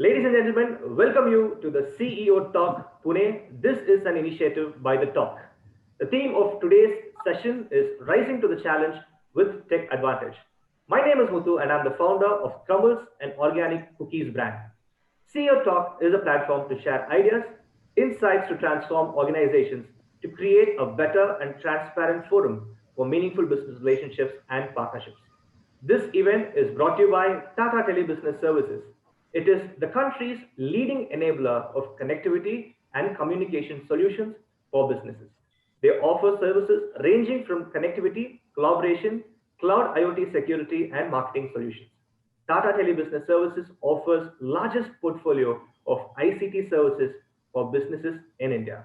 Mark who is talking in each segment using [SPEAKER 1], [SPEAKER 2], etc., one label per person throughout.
[SPEAKER 1] Ladies and gentlemen, welcome you to the CEO Talk Pune. This is an initiative by the Talk. The theme of today's session is Rising to the Challenge with Tech Advantage. My name is Muthu and I'm the founder of Crumbles, an organic cookies brand. CEO Talk is a platform to share ideas, insights to transform organizations to create a better and transparent forum for meaningful business relationships and partnerships. This event is brought to you by Tata Telebusiness Services. It is the country's leading enabler of connectivity and communication solutions for businesses. They offer services ranging from connectivity, collaboration, cloud IoT security, and marketing solutions. Tata Telebusiness Services offers largest portfolio of ICT services for businesses in India.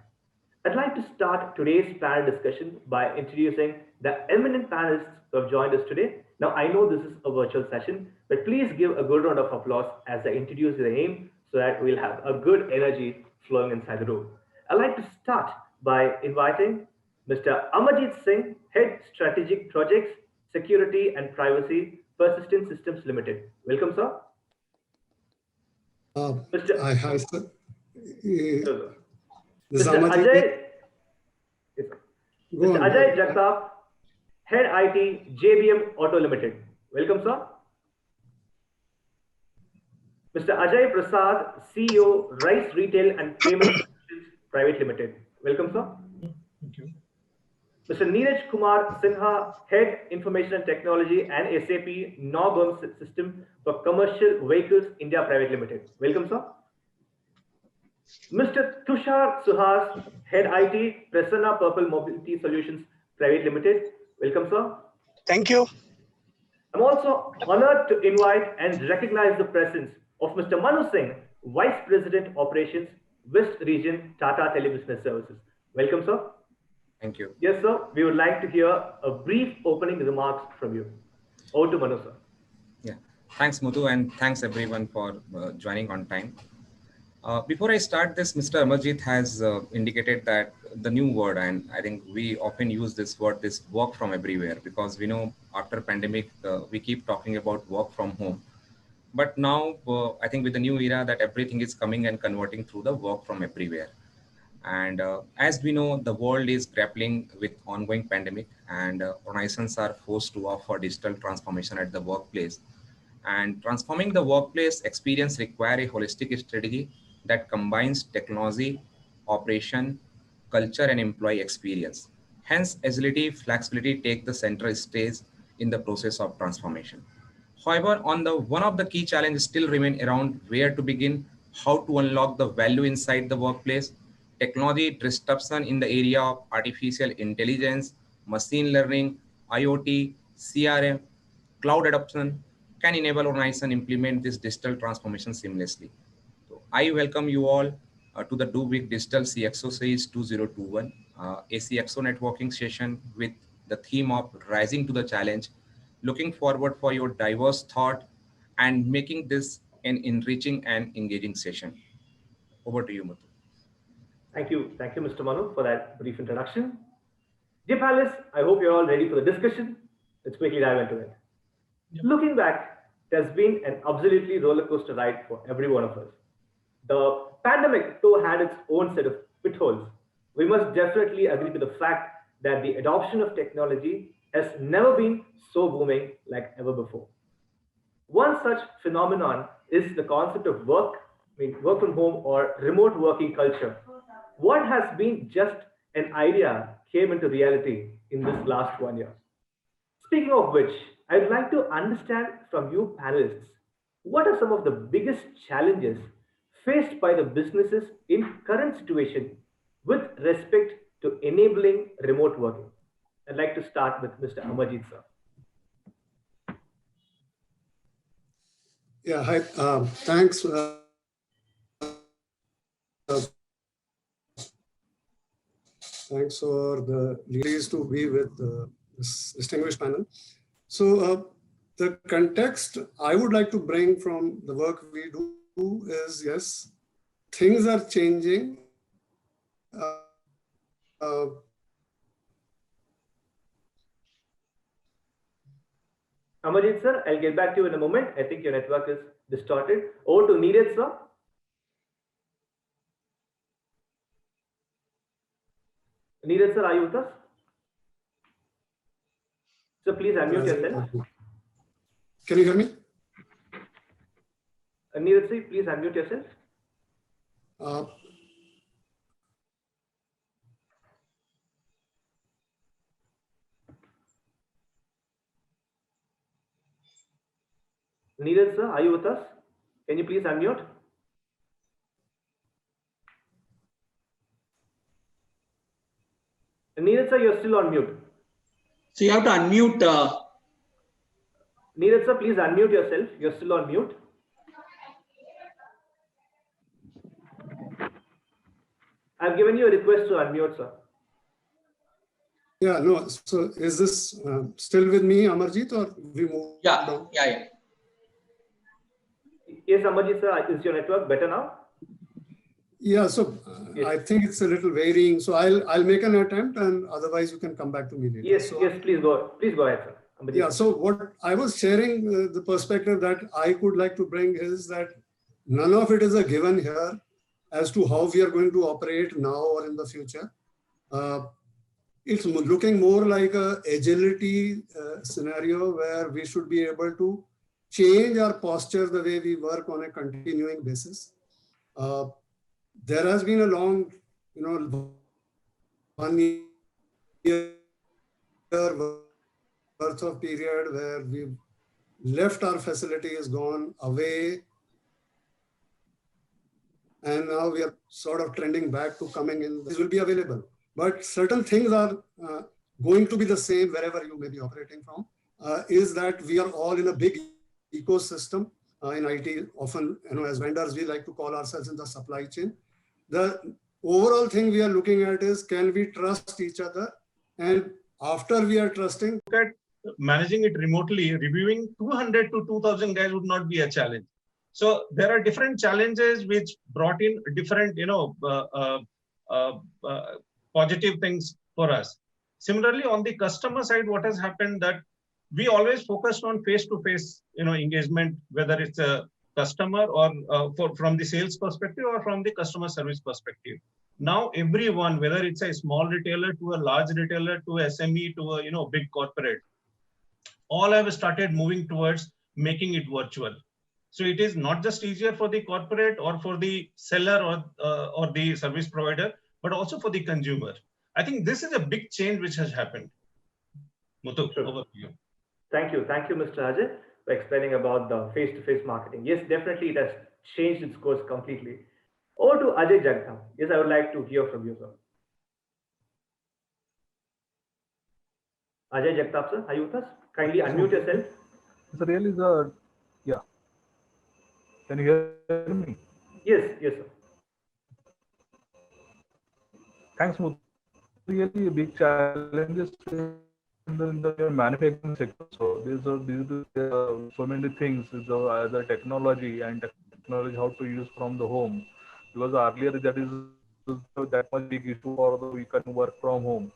[SPEAKER 1] I'd like to start today's panel discussion by introducing the eminent panelists who have joined us today. Now, I know this is a virtual session, but please give a good round of applause as I introduce the name so that we'll have a good energy flowing inside the room. I'd like to start by inviting Mr. Amarjit Singh, Head Strategic Projects, Security and Privacy, Persistent Systems Limited. Welcome, sir.
[SPEAKER 2] Hi, sir.
[SPEAKER 1] Mr. Ajay, Mr. Ajay Jagtap, Head IT, JBM Auto Limited. Welcome, sir. Mr. Ajay Prasad, CEO, Rice Retail and Payment Solutions Private Limited. Welcome, sir.
[SPEAKER 2] Thank you.
[SPEAKER 1] Mr. Neeraj Kumar Sinha, Head Information and Technology and SAP Norburn System for Commercial Vehicles India Private Limited. Welcome, sir. Mr. Tushar Suhas, Head IT, Prasanna Purple Mobility Solutions Private Limited. Welcome, sir.
[SPEAKER 3] Thank you.
[SPEAKER 1] I'm also honored to invite and recognize the presence of Mr. Manu Singh, Vice President Operations, West Region, Tata Telebusiness Services. Welcome, sir.
[SPEAKER 4] Thank you.
[SPEAKER 1] Yes, sir. We would like to hear a brief opening remarks from you. Over to Manu, sir.
[SPEAKER 4] Yeah. Thanks, Muthu, and thanks everyone for joining on time. Before I start this, Mr. Amarjit has indicated that the new word, and I think we often use this word, this work from everywhere, because we know after pandemic, we keep talking about work from home. But now, I think with the new era that everything is coming and converting through the work from everywhere. And as we know, the world is grappling with ongoing pandemic and organizations are forced to offer digital transformation at the workplace. And transforming the workplace experience require a holistic strategy that combines technology, operation, culture, and employee experience. Hence, agility, flexibility take the center stage in the process of transformation. However, one of the key challenges still remain around where to begin, how to unlock the value inside the workplace. Technology disruption in the area of artificial intelligence, machine learning, IoT, CRM, cloud adoption can enable organizations implement this digital transformation seamlessly. So I welcome you all to the Do Big Digital CXO Series 2021, a CXO networking session with the theme of Rising to the Challenge. Looking forward for your diverse thought and making this an enriching and engaging session. Over to you, Muthu.
[SPEAKER 1] Thank you, Mr. Manu, for that brief introduction. Dear panelists, I hope you're all ready for the discussion. Let's quickly dive into it. Yep. Looking back, it has been an absolutely roller coaster ride for every one of us. The pandemic, though, had its own set of pitfalls. We must definitely agree to the fact that the adoption of technology has never been so booming like ever before. One such phenomenon is the concept of work from home or remote working culture. What has been just an idea came into reality in this last 1 year. Speaking of which, I'd like to understand from you panelists, what are some of the biggest challenges faced by the businesses in current situation with respect to enabling remote working? I'd like to start with Mr. Amarjit, sir.
[SPEAKER 2] Yeah, hi. Thanks. Thanks for the pleased to be with this distinguished panel. So the context I would like to bring from the work we do is, yes, things are changing.
[SPEAKER 1] Amarjit sir, I'll get back to you in a moment. I think your network is distorted. Over to Neeraj sir. Neeraj sir, are you with us? So please unmute yourself.
[SPEAKER 2] Can you hear me?
[SPEAKER 1] Neeraj sir, please unmute yourself. Neeraj sir, are you with us? Can you please unmute? Neeraj sir, you're still on mute.
[SPEAKER 3] So you have to unmute.
[SPEAKER 1] Neeraj sir, please unmute yourself. You're still on mute. I've given you a request to unmute, sir.
[SPEAKER 2] Yeah, no. So is this still with me, Amarjit, or we move down?
[SPEAKER 3] Yeah.
[SPEAKER 1] Yes, Amarjit sir, is your network better now?
[SPEAKER 2] Yeah, so
[SPEAKER 1] yes.
[SPEAKER 2] I think it's a little varying. So I'll make an attempt, and otherwise you can come back to me later.
[SPEAKER 1] Yes,
[SPEAKER 2] so,
[SPEAKER 1] yes, please go ahead, sir. Amarjit.
[SPEAKER 2] Yeah, so what I was sharing, the perspective that I could like to bring is that none of it is a given here as to how we are going to operate now or in the future. It's looking more like a agility scenario where we should be able to change our posture the way we work on a continuing basis. There has been a long, 1 year worth of period where we've left our facilities, gone away, and now we are sort of trending back to coming in. This will be available, but certain things are going to be the same wherever you may be operating from, is that we are all in a big ecosystem in IT. Often, as vendors, we like to call ourselves in the supply chain. The overall thing we are looking at is, can we trust each other? And after we are trusting,
[SPEAKER 5] at managing it remotely, reviewing 200 to 2000 guys would not be a challenge. So there are different challenges which brought in different, positive things for us. Similarly, on the customer side, what has happened that we always focused on face-to-face, engagement, whether it's a customer or from the sales perspective or from the customer service perspective. Now, everyone, whether it's a small retailer to a large retailer to a SME to a big corporate, all have started moving towards making it virtual. So it is not just easier for the corporate or for the seller or the service provider, but also for the consumer. I think this is a big change which has happened. Muthu, over to you.
[SPEAKER 1] Thank you, Mr. Ajay, for explaining about the face-to-face marketing. Yes, definitely it has changed its course completely. Over to Ajay Jagtap. Yes, I would like to hear from you, sir. Ajay Jagtap, sir, are you with us? Kindly unmute yourself.
[SPEAKER 6] It's really yeah. Can you hear me?
[SPEAKER 1] Yes, sir.
[SPEAKER 6] Thanks, Muthu. Really big challenges in the manufacturing sector. So these are so many things. The technology and technology how to use from the home. Because earlier that is that much big issue for the we can work from home.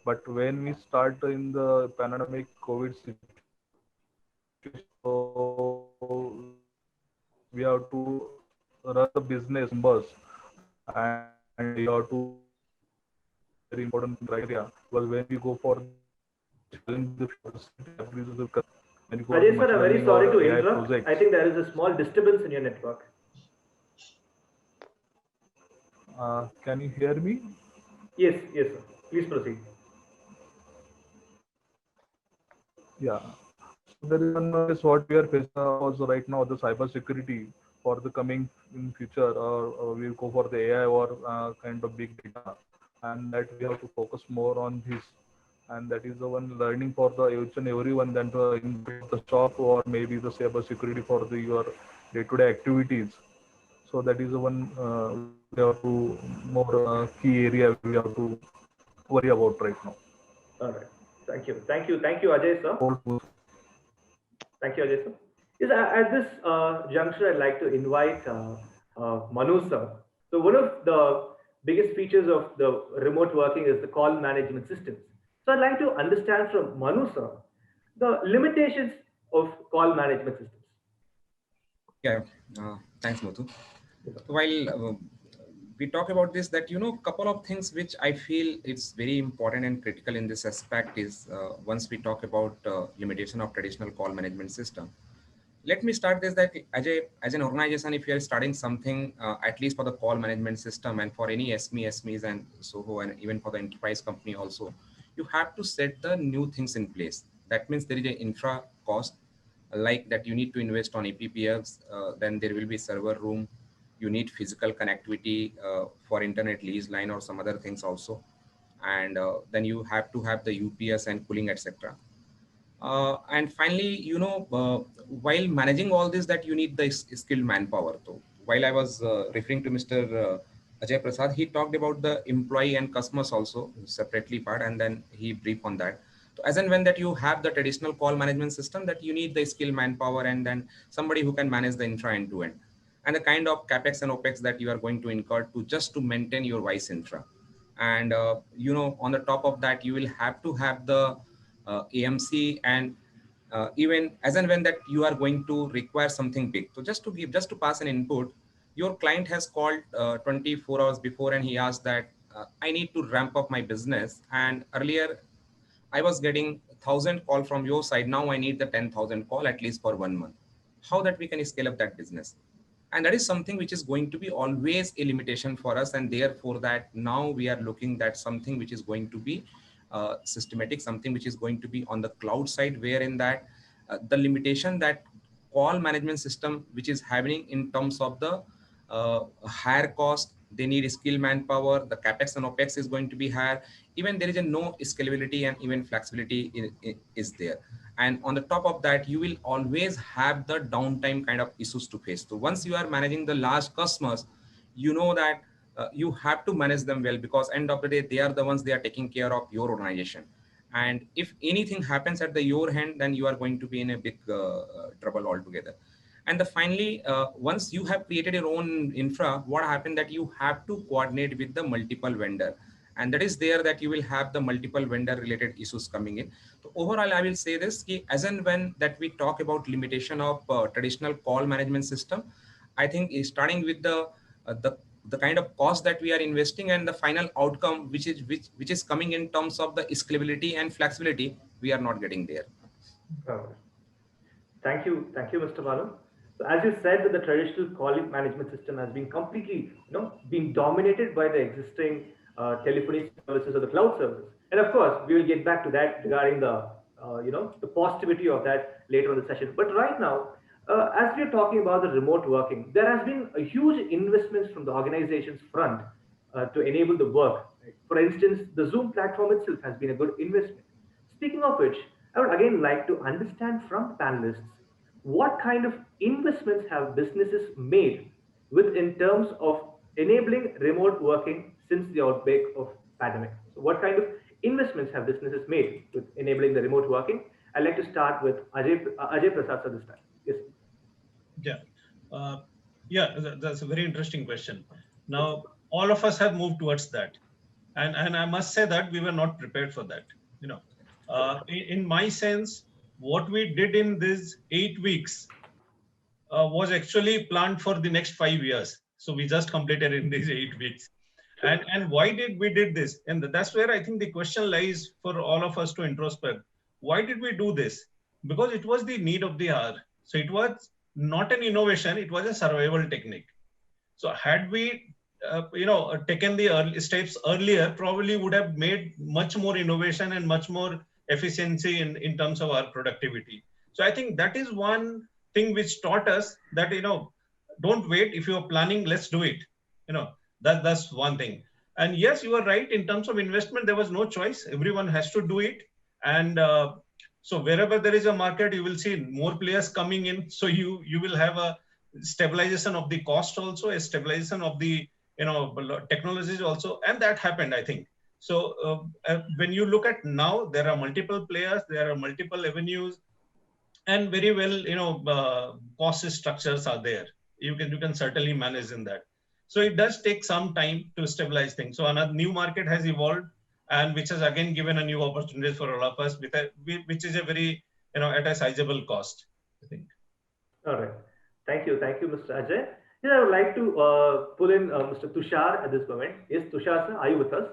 [SPEAKER 6] But when we start in the pandemic COVID situation, so we have to run the business numbers and we have to very important criteria. Because when we go for challenge the
[SPEAKER 1] Ajay sir, I'm very sorry to interrupt. Projects. I think there is a small disturbance in your network.
[SPEAKER 6] Can you hear me?
[SPEAKER 1] Yes, sir. Please proceed.
[SPEAKER 6] Yeah. So there is one is what we are facing also right now, the cyber security for the coming in future, or we'll go for the AI or kind of big data, and that we have to focus more on this. And that is the one learning for the each and everyone than in the shop or maybe the cyber security for your day-to-day activities. So that is the one we have to more key area we have to worry about right now.
[SPEAKER 1] All right. Thank you. Thank you. Thank you, Ajay, sir. Thank you, Ajay, sir. Yes, at this juncture, I'd like to invite Manu, sir. So one of the biggest features of the remote working is the call management systems. So I'd like to understand from Manu, sir, the limitations of call management systems.
[SPEAKER 4] Yeah, thanks, Muthu. While we talk about this, that, couple of things which I feel it's very important and critical in this aspect is once we talk about limitation of traditional call management system. Let me start this, that Ajay, as an organization, if you are starting something, at least for the call management system and for any SMEs and SOHO, and even for the enterprise company also, you have to set the new things in place. That means there is an infra cost, like that you need to invest on APPX, then there will be server room, you need physical connectivity for internet lease line or some other things also. And then you have to have the UPS and cooling, etc. And finally, while managing all this, that you need the skilled manpower. So while I was referring to Mr. Ajay Prasad, he talked about the employee and customers also separately part, and then he briefed on that. So as and when that you have the traditional call management system, that you need the skilled manpower and then somebody who can manage the infra end to end, and the kind of capex and opex that you are going to incur to just to maintain your voice infra. And on the top of that, you will have to have the AMC, and even as and when that you are going to require something big. So just to pass an input, your client has called 24 hours before and he asked that I need to ramp up my business, and earlier I was getting 1,000 call from your side. Now I need the 10,000 call at least for 1 month. How that we can scale up that business? And that is something which is going to be always a limitation for us. And therefore that now we are looking at something which is going to be systematic, something which is going to be on the cloud side, wherein that the limitation that call management system, which is happening in terms of the higher cost, they need skilled manpower, the capex and opex is going to be higher. Even there is a no scalability and even flexibility is there. And on the top of that, you will always have the downtime kind of issues to face. So once you are managing the large customers, you know that you have to manage them well, because end of the day, they are the ones they are taking care of your organization. And if anything happens at your hand, then you are going to be in a big trouble altogether. And finally, once you have created your own infra, what happened that you have to coordinate with the multiple vendor. And that is there that you will have the multiple vendor related issues coming in. So overall, I will say this, as and when that we talk about limitation of traditional call management system, I think starting with the kind of cost that we are investing and the final outcome, which is coming in terms of the scalability and flexibility, we are not getting there.
[SPEAKER 1] Thank you, Mr. Balu. So as you said, that the traditional calling management system has been completely, been dominated by the existing telephony services or the cloud services. And of course, we will get back to that regarding the, the positivity of that later in the session. But right now, as we are talking about the remote working, there has been a huge investments from the organization's front to enable the work. For instance, the Zoom platform itself has been a good investment. Speaking of which, I would again like to understand from panelists, what kind of investments have businesses made in terms of enabling remote working since the outbreak of pandemic? So what kind of investments have businesses made with enabling the remote working? I'd like to start with Ajay Prasad sir this time. Yes.
[SPEAKER 5] Yeah, that's a very interesting question. Now, all of us have moved towards that. And I must say that we were not prepared for that. In my sense, what we did in these 8 weeks was actually planned for the next 5 years. So we just completed in these 8 weeks. And why did we did this? And that's where I think the question lies for all of us to introspect. Why did we do this? Because it was the need of the hour. So it was not an innovation, it was a survival technique. So had we taken the early steps earlier, probably would have made much more innovation and much more efficiency in terms of our productivity. So I think that is one thing which taught us that, don't wait. If you're planning, let's do it. That's one thing. And yes, you are right. In terms of investment, there was no choice. Everyone has to do it. And so wherever there is a market, you will see more players coming in. So you will have a stabilization of the cost also, a stabilization of the technologies also. And that happened, I think. So when you look at now, there are multiple players, there are multiple avenues, and very well, cost structures are there. You can certainly manage in that. So it does take some time to stabilize things. So another new market has evolved, and which has again given a new opportunity for all of us, which is a very, at a sizable cost, I think.
[SPEAKER 1] All right. Thank you, Mr. Ajay. Yes, I would like to pull in Mr. Tushar at this moment. Yes, Tushar sir, are you with us?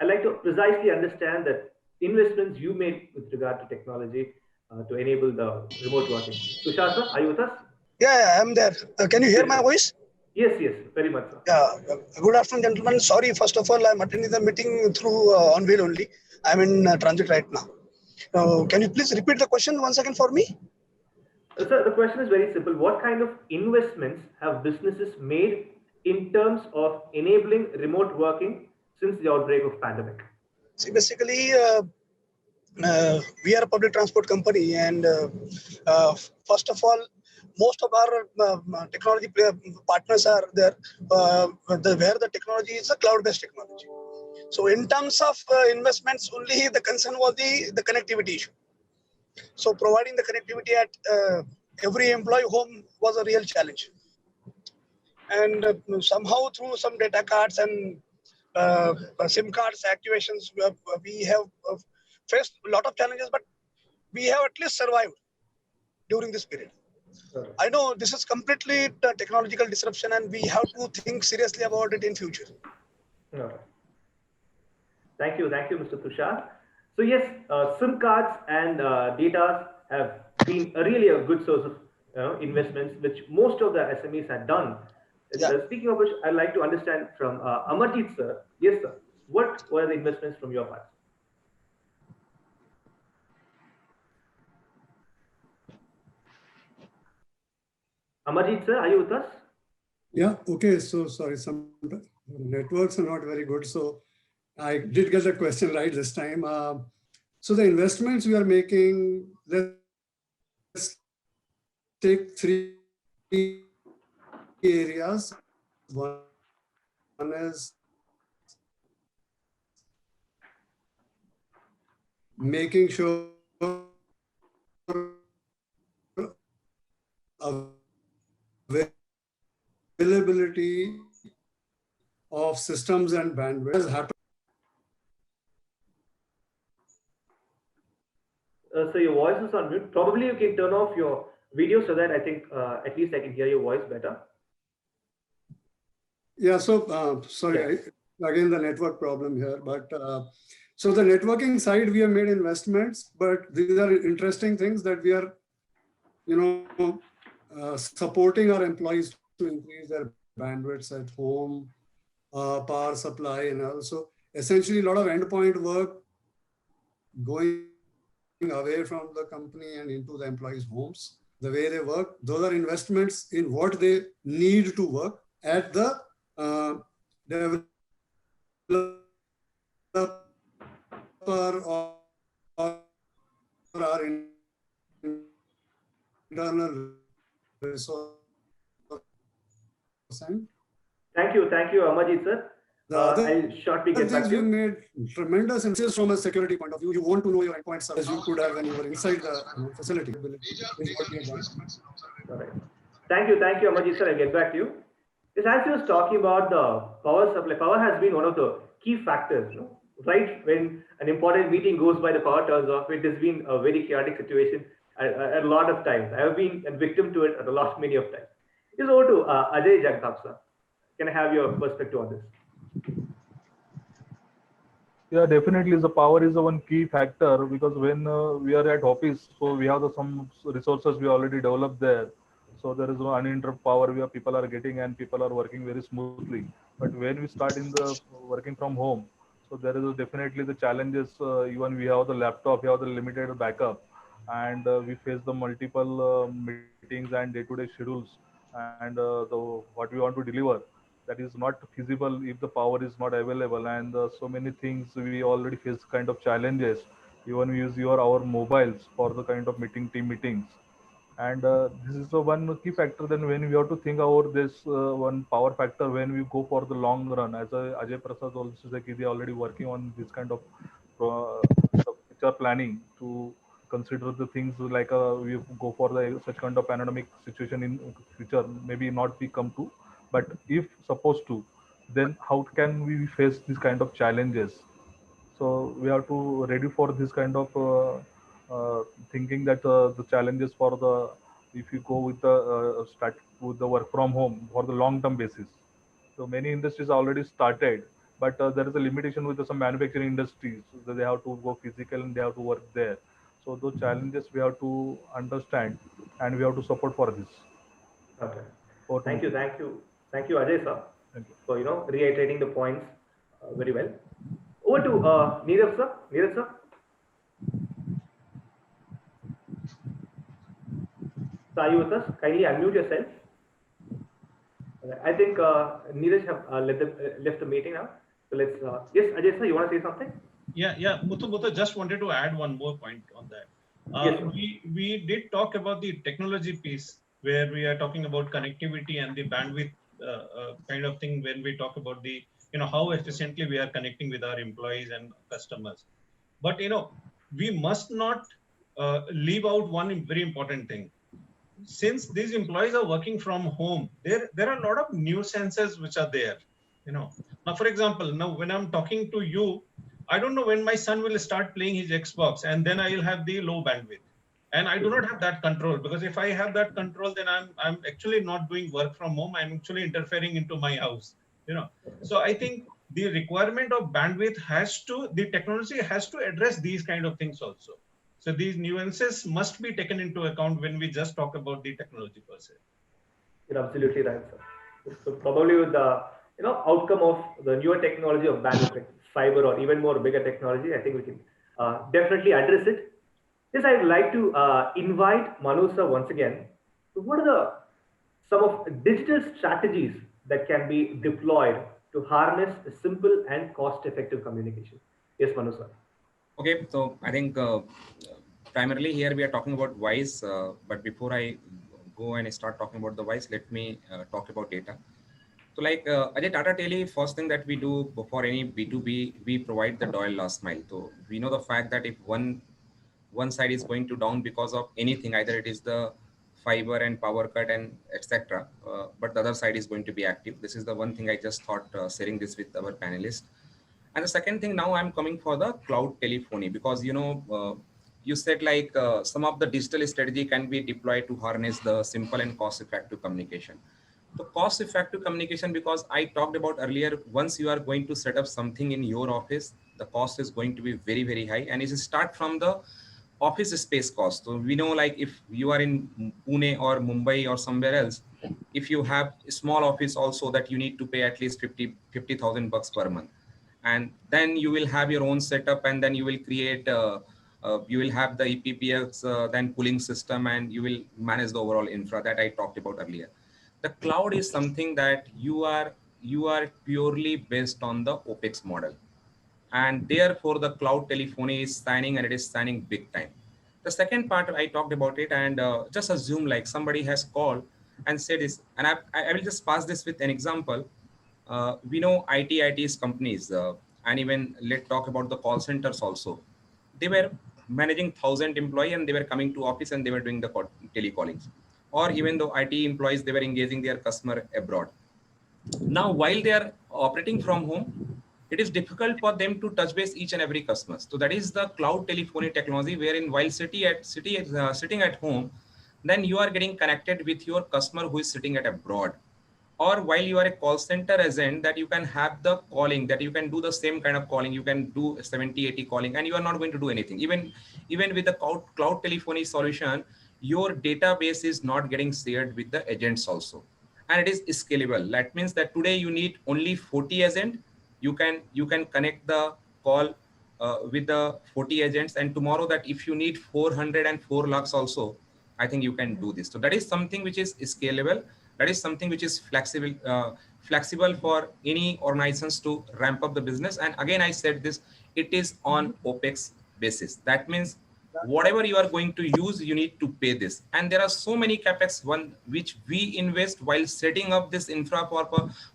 [SPEAKER 1] I'd like to precisely understand that investments you made with regard to technology to enable the remote working. Tushar sir, are you with us?
[SPEAKER 7] Yeah, I'm there. Can you hear my voice?
[SPEAKER 1] Yes, very much, sir.
[SPEAKER 7] Yeah. Good afternoon, gentlemen. Sorry, first of all, I'm attending the meeting through on-wheel only. I'm in transit right now. Can you please repeat the question once again for me?
[SPEAKER 1] Sir, the question is very simple. What kind of investments have businesses made in terms of enabling remote working since the outbreak of pandemic?
[SPEAKER 7] See, basically, we are a public transport company, and first of all, most of our technology partners are there where the technology is a cloud-based technology. So in terms of investments, only the concern was the connectivity issue. So providing the connectivity at every employee home was a real challenge. And somehow through some data cards and SIM cards activations, we have faced a lot of challenges, but we have at least survived during this period. I know this is completely technological disruption, and we have to think seriously about it in future.
[SPEAKER 1] Thank you, Mr. Tushar. So yes, SIM cards and data have been really a good source of investments, which most of the SMEs had done. Yeah. Speaking of which, I'd like to understand from Amarjeet sir. Yes, sir. What were the investments from your part? Amarjeet sir, are you with us?
[SPEAKER 2] Yeah. Okay. So sorry, some networks are not very good. So I did get the question right this time. So the investments we are making, let's take three areas. One is making sure availability of systems and bandwidth has happened.
[SPEAKER 1] So your voice is on mute. Probably you can turn off your video so that I think at least I can hear your voice better.
[SPEAKER 2] Yeah, so sorry, again the network problem here, but so the networking side we have made investments, but these are interesting things that we are, supporting our employees to increase their bandwidths at home, power supply, and also essentially a lot of endpoint work going away from the company and into the employees' homes. The way they work, those are investments in what they need to work at the developer or our internal resource.
[SPEAKER 1] Thank you, Amarjeet sir. I'll shortly get back to you.
[SPEAKER 2] We made tremendous emphasis from a security point of view. You want to know your endpoints as you could have when you were inside the facility.
[SPEAKER 1] All right. Thank you, Amarjeet sir. I'll get back to you. Yes, as you was talking about the power supply, power has been one of the key factors. Right when an important meeting goes by, the power turns off. It has been a very chaotic situation a lot of times. I have been a victim to it many of times. It's over to Ajay Jagtap sir. Can I have your perspective on this?
[SPEAKER 6] Yeah, definitely the power is the one key factor, because when we are at office, so we have some resources we already developed there. So there is no uninterrupted power where people are getting and people are working very smoothly. But when we start in the working from home, so there is definitely the challenges. Even we have the laptop, we have the limited backup, and we face the multiple meetings and day-to-day schedules, and what we want to deliver, that is not feasible if the power is not available. And so many things we already face kind of challenges. Even we use our mobiles for the kind of team meetings. And this is the one key factor. Then when we have to think about this one power factor when we go for the long run, as Ajay Prasad also said, they are already working on this kind of future planning to consider the things like we go for the such kind of pandemic situation in future, maybe not be come to, but if supposed to, then how can we face this kind of challenges? So we have to ready for this kind of thinking that the challenges for the, if you go with the start with the work from home for the long term basis. So many industries already started, but there is a limitation with some manufacturing industries, so they have to go physical and they have to work there. So those challenges we have to understand, and we have to support for this.
[SPEAKER 1] Okay.
[SPEAKER 6] Over to
[SPEAKER 1] Thank you,
[SPEAKER 6] Muthu.
[SPEAKER 1] thank you, thank you, Ajay sir,
[SPEAKER 6] Thank you.
[SPEAKER 1] for reiterating the points very well. Over to Neerav sir. Neerav sir. So are you with us? Kindly unmute yourself. I think Neeraj have left the meeting now. So let's. Yes, Ajay sir, you want to say something?
[SPEAKER 5] Yeah. Muthu, just wanted to add one more point on that.
[SPEAKER 1] Yes, sir.
[SPEAKER 5] We did talk about the technology piece where we are talking about connectivity and the bandwidth kind of thing when we talk about the, how efficiently we are connecting with our employees and customers. But, we must not leave out one very important thing. Since these employees are working from home, there are a lot of nuisances which are there. Now, for example, now when I'm talking to you, I don't know when my son will start playing his Xbox, and then I will have the low bandwidth. And I do not have that control, because if I have that control, then I'm actually not doing work from home. I'm actually interfering into my house. So I think the requirement of bandwidth the technology has to address these kind of things also. So these nuances must be taken into account when we just talk about the technology per se.
[SPEAKER 1] You're absolutely right, sir. So probably with the outcome of the newer technology of bandwidth, like fiber or even more bigger technology, I think we can definitely address it. Yes, I'd like to invite Manu sir once again. So what are some of digital strategies that can be deployed to harness simple and cost-effective communication? Yes, Manu sir.
[SPEAKER 4] Okay, so I think primarily here we are talking about voice, but before I go and start talking about the voice, let me talk about data. So like Ajay, Tata Tele, first thing that we do for any B2B, we provide the loyal last mile. So we know the fact that if one side is going to down because of anything, either it is the fiber and power cut and etc., but the other side is going to be active. This is the one thing I just thought sharing this with our panelists. And the second thing, now I'm coming for the cloud telephony, because you said like some of the digital strategy can be deployed to harness the simple and cost-effective communication. So cost-effective communication, because I talked about earlier, once you are going to set up something in your office, the cost is going to be very, very high, and it will start from the office space cost. So we know, like if you are in Pune or Mumbai or somewhere else, if you have a small office also, that you need to pay at least 50,000 bucks per month. And then you will have your own setup, and then you will create you will have the EPPX then cooling system, and you will manage the overall infra that I talked about earlier. The cloud is something that you are purely based on the OPEX model, and therefore the cloud telephony is signing, and it is signing big time. The second part I talked about it, and just assume like somebody has called and said this, and I will just pass this with an example. We know ITs companies, and even let's talk about the call centers also. They were managing 1,000 employees, and they were coming to office and they were doing the telecallings. Or even though IT employees, they were engaging their customer abroad. Now, while they are operating from home, it is difficult for them to touch base each and every customer. So that is the cloud telephony technology, wherein while sitting at home, then you are getting connected with your customer who is sitting at abroad. Or while you are a call center agent, that you can have the calling, that you can do the same kind of calling, you can do 70, 80 calling, and you are not going to do anything. Even with the cloud telephony solution, your database is not getting shared with the agents also. And it is scalable. That means that today you need only 40 agents. You can connect the call with the 40 agents. And tomorrow that if you need 404 lakhs also, I think you can do this. So that is something which is scalable. That is something which is flexible for any organizations to ramp up the business. And again, I said this, it is on OPEX basis. That means whatever you are going to use, you need to pay this. And there are so many capex one which we invest while setting up this infra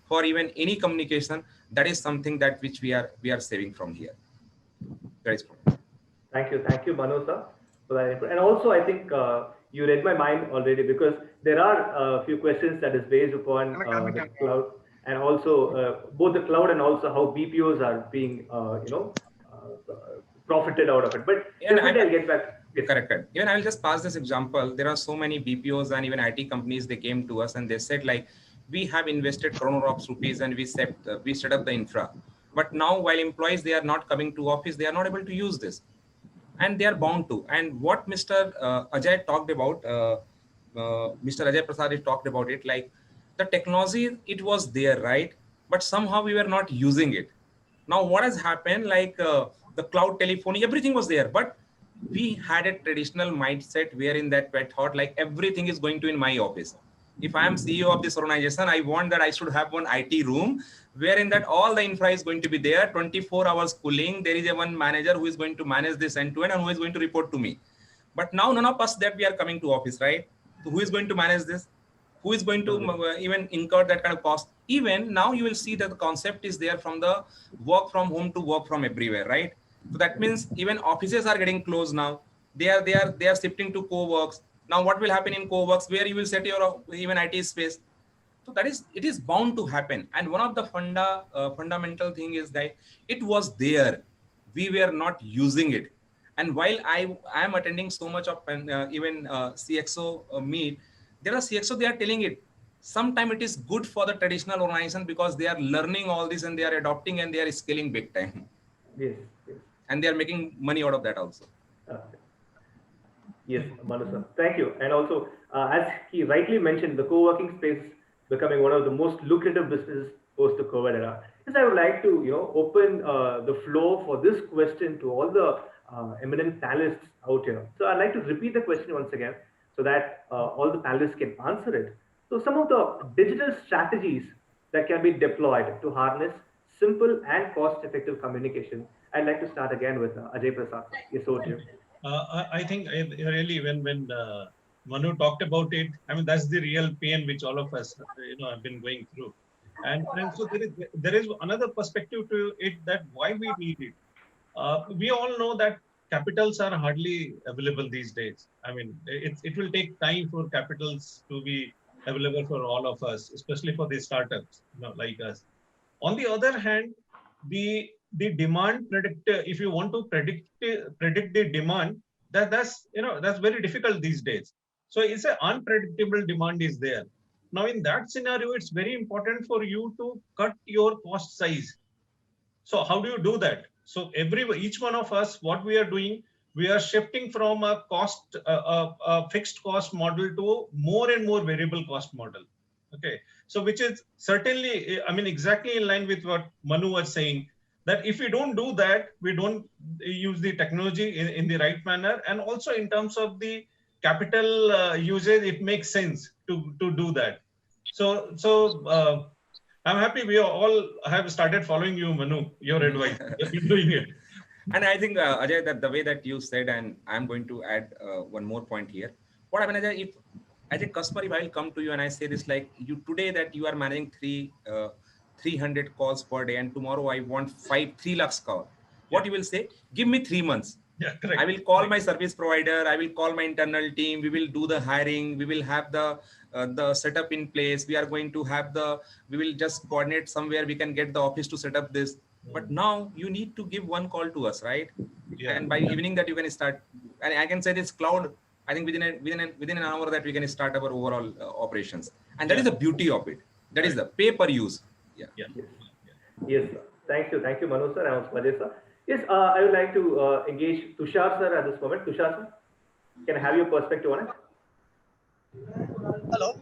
[SPEAKER 4] for even any communication. That is something that which we are saving from here. That is from.
[SPEAKER 1] Thank you, Manu sir, for that input. And also, I think you read my mind already, because there are a few questions that is based upon the cloud, and also both the cloud and also how BPOs are being, profited out of it. But definitely, I'll get back. Yes.
[SPEAKER 4] Correct. Even I will just pass this example. There are so many BPOs and even IT companies. They came to us and they said, like, we have invested crore of rupees and we set up the infra. But now, while employees, they are not coming to office, they are not able to use this. And they are bound to. And what Mr. Ajay talked about, Mr. Ajay Prasad talked about it, like the technology, it was there, right? But somehow we were not using it. Now, what has happened, like the cloud telephony, everything was there, but we had a traditional mindset wherein that we thought like everything is going to in my office. If I am CEO of this organization, I want that I should have one IT room wherein that all the infra is going to be there, 24 hours cooling. There is a one manager who is going to manage this end to end and who is going to report to me. But now none of us that we are coming to office, right? So who is going to manage this? Who is going to even incur that kind of cost? Even now you will see that the concept is there from the work from home to work from everywhere, right? So that means even offices are getting closed now. They are shifting to co-works. Now what will happen in co-works where you will set your even IT space? So that is, it is bound to happen. And one of the fundamental thing is that it was there. We were not using it. And while I am attending so much of even CXO meet, there are CXO, they are telling it. Sometimes it is good for the traditional organization because they are learning all this and they are adopting and they are scaling big time.
[SPEAKER 1] Yes.
[SPEAKER 4] And they are making money out of that also.
[SPEAKER 1] Yes, Manu sir. Thank you. And also, as he rightly mentioned, the co-working space becoming one of the most lucrative businesses post the COVID era. Yes, I would like to open the floor for this question to all the eminent panelists out here. So I'd like to repeat the question once again so that all the panelists can answer it. So some of the digital strategies that can be deployed to harness simple and cost-effective communication. I'd like to start again with Ajay Prasad. Yes, over to you.
[SPEAKER 5] I think really when Manu talked about it, I mean, that's the real pain which all of us, have been going through. And so there is another perspective to it, that why we need it. We all know that capitals are hardly available these days. I mean, it will take time for capitals to be available for all of us, especially for the startups, like us. On the other hand, the demand predictor, if you want to predict the demand, that's very difficult these days. So it's an unpredictable demand is there. Now in that scenario, it's very important for you to cut your cost size. So how do you do that? So each one of us, what we are doing, we are shifting from a fixed cost model to more and more variable cost model. Okay, so which is certainly, I mean, exactly in line with what Manu was saying, that if we don't do that, we don't use the technology in the right manner, and also in terms of the capital usage, it makes sense to do that. So I'm happy we all have started following you, Manu, your advice. You've been doing it.
[SPEAKER 4] And I think, Ajay, that the way that you said, and I'm going to add one more point here. What happens, Ajay, if as a customer, if I will come to you and I say this, like you today that you are managing 300 calls per day, and tomorrow I want 3 lakhs call. What you will say? Give me 3 months.
[SPEAKER 5] Yeah, correct.
[SPEAKER 4] I will call my service provider. I will call my internal team. We will do the hiring. We will have the setup in place. We are going to have we will just coordinate somewhere. We can get the office to set up this. But now you need to give one call to us, right? Yeah. And by evening that you can start. And I can say this cloud, I think within an hour that we can start our overall operations. And that is the beauty of it. That is the pay per use. Yeah.
[SPEAKER 1] Yes, sir. Thank you, Manu sir, and also Ajay sir. Yes, I would like to engage Tushar sir at this moment. Tushar sir, can I have your perspective on it?
[SPEAKER 7] Hello.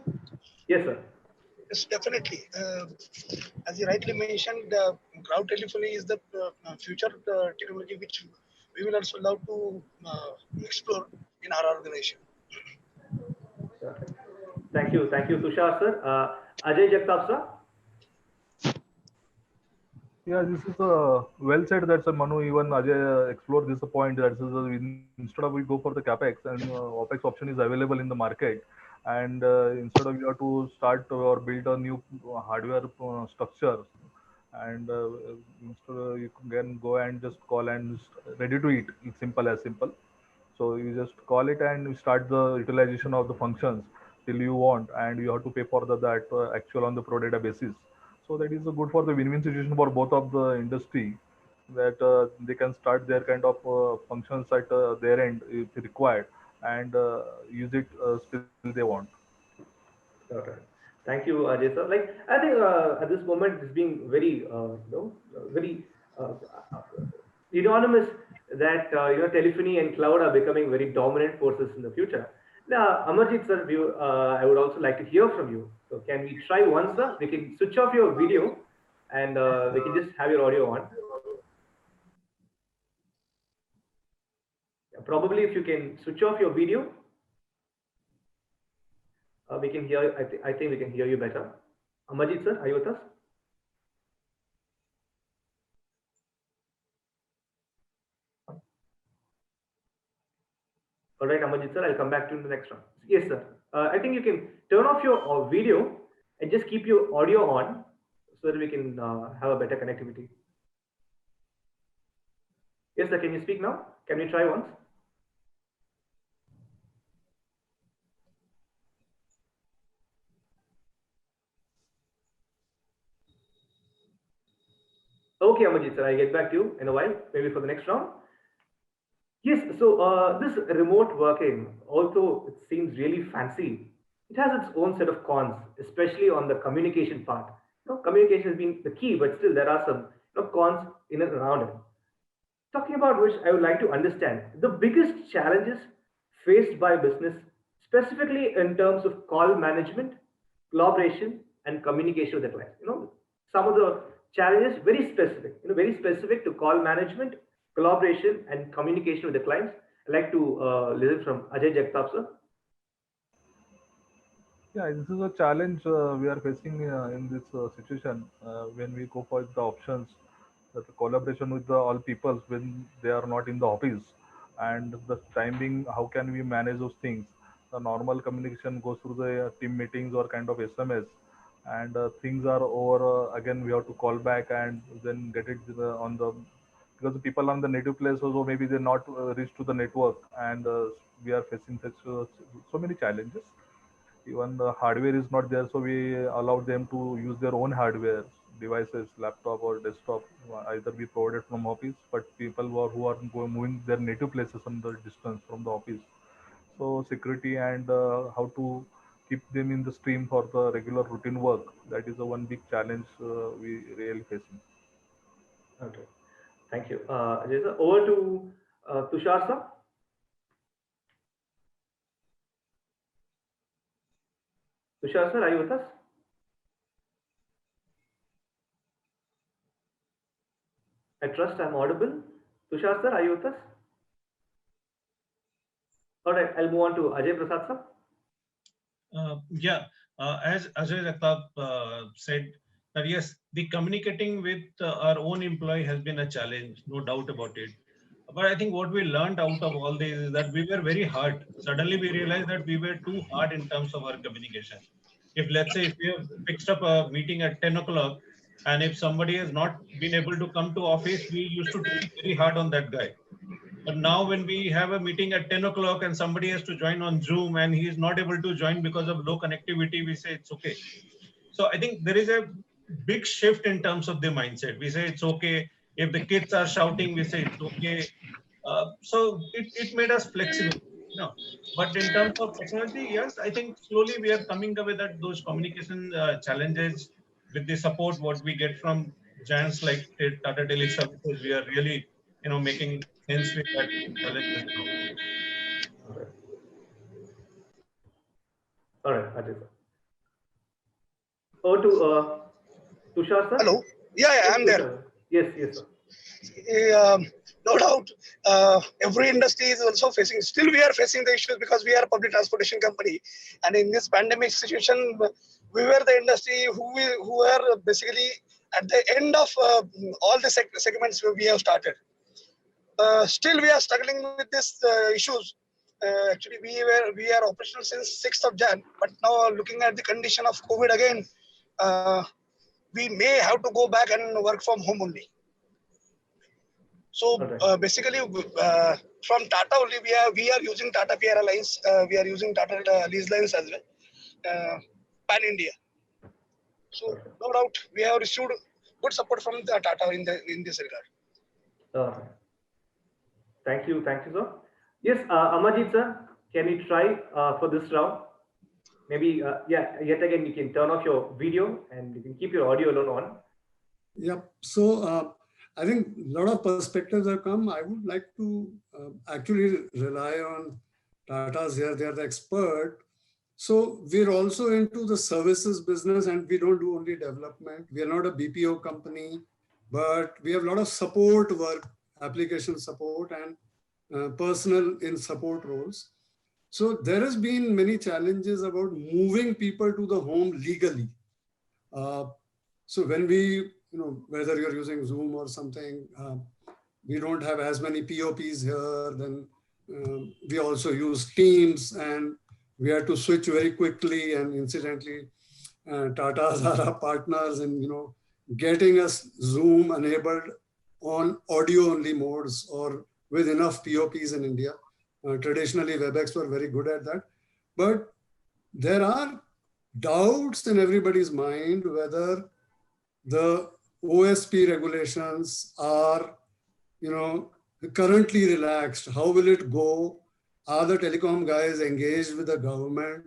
[SPEAKER 1] Yes, sir.
[SPEAKER 7] Yes, definitely. As you rightly mentioned, cloud telephony is the future technology which we will also love to explore in our organization.
[SPEAKER 1] Thank you, Tushar sir. Ajay Jagtap sir.
[SPEAKER 6] Yeah, this is well said. That's Manu. Even Ajay explored this point. That is instead of we go for the capex and opex option is available in the market, and instead of you have to start or build a new hardware structure, and instead you can go and just call and ready to eat. It's simple as simple. So you just call it and you start the utilization of the functions till you want, and you have to pay for that actual on the pro data basis. So that is good for the win-win situation for both of the industry, that they can start their kind of functions at their end if required, and use it still they want.
[SPEAKER 1] Okay. Thank you, Ajay sir. Like, I think at this moment it's being very, very uh, unanimous that telephony and cloud are becoming very dominant forces in the future. Now, Amarjit sir, I would also like to hear from you. So, can we try once, sir? We can switch off your video, and we can just have your audio on. Probably, if you can switch off your video, we can hear. I think we can hear you better. Amarjit sir, are you with us? All right, Amarjit sir, I'll come back to you in the next round. Yes, sir. I think you can turn off your video and just keep your audio on so that we can have a better connectivity. Yes, sir. Can you speak now? Can we try once? Okay, Amarjit sir, I'll get back to you in a while, maybe for the next round. Yes, so this remote working, although it seems really fancy, it has its own set of cons, especially on the communication part. Communication has been the key, but still there are some cons in and around it. Talking about which, I would like to understand the biggest challenges faced by business, specifically in terms of call management, collaboration, and communication with the client. Some of the challenges very specific to call management, collaboration, and communication with the clients. I'd like to listen from Ajay Jagtap, sir.
[SPEAKER 6] Yeah, this is a challenge we are facing in this situation when we go for the options, that the collaboration with the all people when they are not in the office, and the timing. How can we manage those things? The normal communication goes through the team meetings or kind of SMS, and things are over. Again, we have to call back and then get it on the, because the people on the native place also maybe they're not reached to the network, and we are facing such so many challenges. Even the hardware is not there, so we allowed them to use their own hardware devices, laptop or desktop, either be provided from office, but people who are moving their native places on the distance from the office. So security and how to keep them in the stream for the regular routine work, that is the one big challenge we really facing.
[SPEAKER 1] Okay, thank you. Ajay sir, over to Tushar sir. Tushar sir, are you with us? I trust I'm audible. Tushar sir, are you with us? All right, I'll move on to Ajay Prasad sir.
[SPEAKER 5] Yeah, as Ajay Jagtap said, that yes, the communicating with our own employee has been a challenge, no doubt about it. But I think what we learned out of all this is that we were very hard. Suddenly we realized that we were too hard in terms of our communication. If let's say if we have fixed up a meeting at 10 o'clock, and if somebody has not been able to come to office, we used to take it very hard on that guy. But now when we have a meeting at 10 o'clock and somebody has to join on Zoom and he is not able to join because of low connectivity, we say it's okay. So I think there is a big shift in terms of the mindset. We say it's okay. If the kids are shouting, we say it's okay. So it made us flexible. But in terms of technology, yes, I think slowly we are coming up with that, those communication challenges with the support what we get from giants like Tata Teleservices. We are really, making sense with that challenges now.
[SPEAKER 1] All right, Ajay sir. Over to Tushar sir.
[SPEAKER 7] Hello. Yeah,
[SPEAKER 1] Yes,
[SPEAKER 7] I'm there.
[SPEAKER 1] Tushar. Yes, sir.
[SPEAKER 7] No doubt, every industry is also facing. Still, we are facing the issues because we are a public transportation company, and in this pandemic situation, we were the industry who were basically at the end of all the segments we have started. Still, we are struggling with these issues. Actually, we are operational since 6th of Jan, but now looking at the condition of COVID again, we may have to go back and work from home only. So basically, from Tata only, we are using Tata PR Alliance. We are using Tata Lease Lines as well, pan India. So no doubt, we have received good support from the Tata in this regard.
[SPEAKER 1] Thank you, sir. Yes, Amarjit sir, can you try for this round? Maybe, yeah, yet again, you can turn off your video and you can keep your audio alone on.
[SPEAKER 2] Yeah, so I think a lot of perspectives have come. I would like to actually rely on Tata's here, they're the expert. So we're also into the services business and we don't do only development. We are not a BPO company, but we have a lot of support work, application support and personal in support roles. So there has been many challenges about moving people to the home legally. So when we, whether you're using Zoom or something, we don't have as many POPs here. Then we also use Teams and we had to switch very quickly. And incidentally, Tatas are our partners in, getting us Zoom enabled on audio only modes or with enough POPs in India. Traditionally, WebEx were very good at that. But there are doubts in everybody's mind whether the OSP regulations are, currently relaxed. How will it go? Are the telecom guys engaged with the government?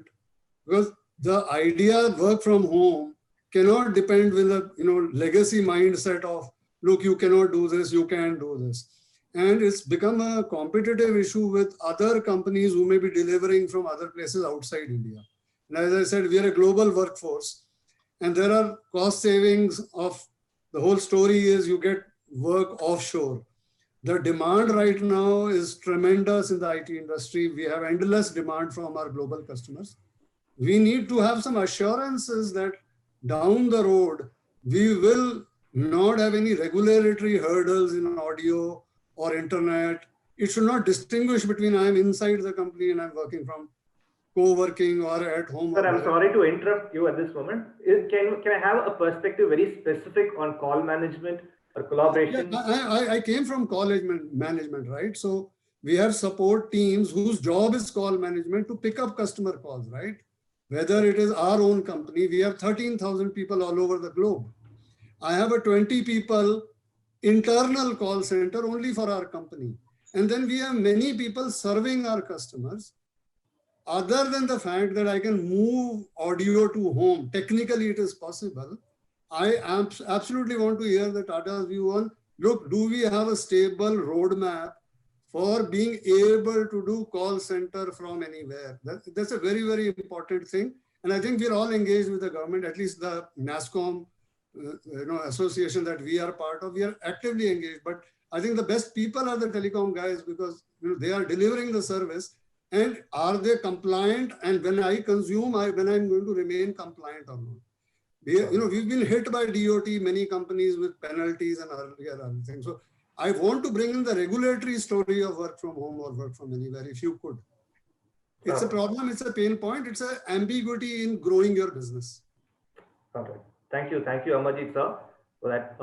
[SPEAKER 2] Because the idea work from home cannot depend with a legacy mindset of, look, you cannot do this, you can do this. And it's become a competitive issue with other companies who may be delivering from other places outside India. And as I said, we are a global workforce and there are cost savings of the whole story is you get work offshore. The demand right now is tremendous in the IT industry. We have endless demand from our global customers. We need to have some assurances that down the road, we will not have any regulatory hurdles in audio or internet. It should not distinguish between I am inside the company and I'm working from co-working or at home.
[SPEAKER 1] Sir, I'm sorry to interrupt you at this moment. Can I have a perspective very specific on call management or collaboration?
[SPEAKER 2] Yeah, I came from call management, right? So we have support teams whose job is call management to pick up customer calls, right? Whether it is our own company, we have 13,000 people all over the globe. I have a 20 people internal call center only for our company. And then we have many people serving our customers. Other than the fact that I can move audio to home, technically it is possible. I absolutely want to hear the Tata's view on, look, do we have a stable roadmap for being able to do call center from anywhere? That's a very, very important thing. And I think we're all engaged with the government, at least the NASSCOM association that we are part of, we are actively engaged. But I think the best people are the telecom guys because they are delivering the service. And are they compliant? And when I consume, when I'm going to remain compliant or not? We've been hit by DOT, many companies with penalties and other things. So I want to bring in the regulatory story of work from home or work from anywhere, if you could. It's a problem, it's a pain point, it's an ambiguity in growing your business.
[SPEAKER 1] Okay. Thank you, Amarjit sir, for that.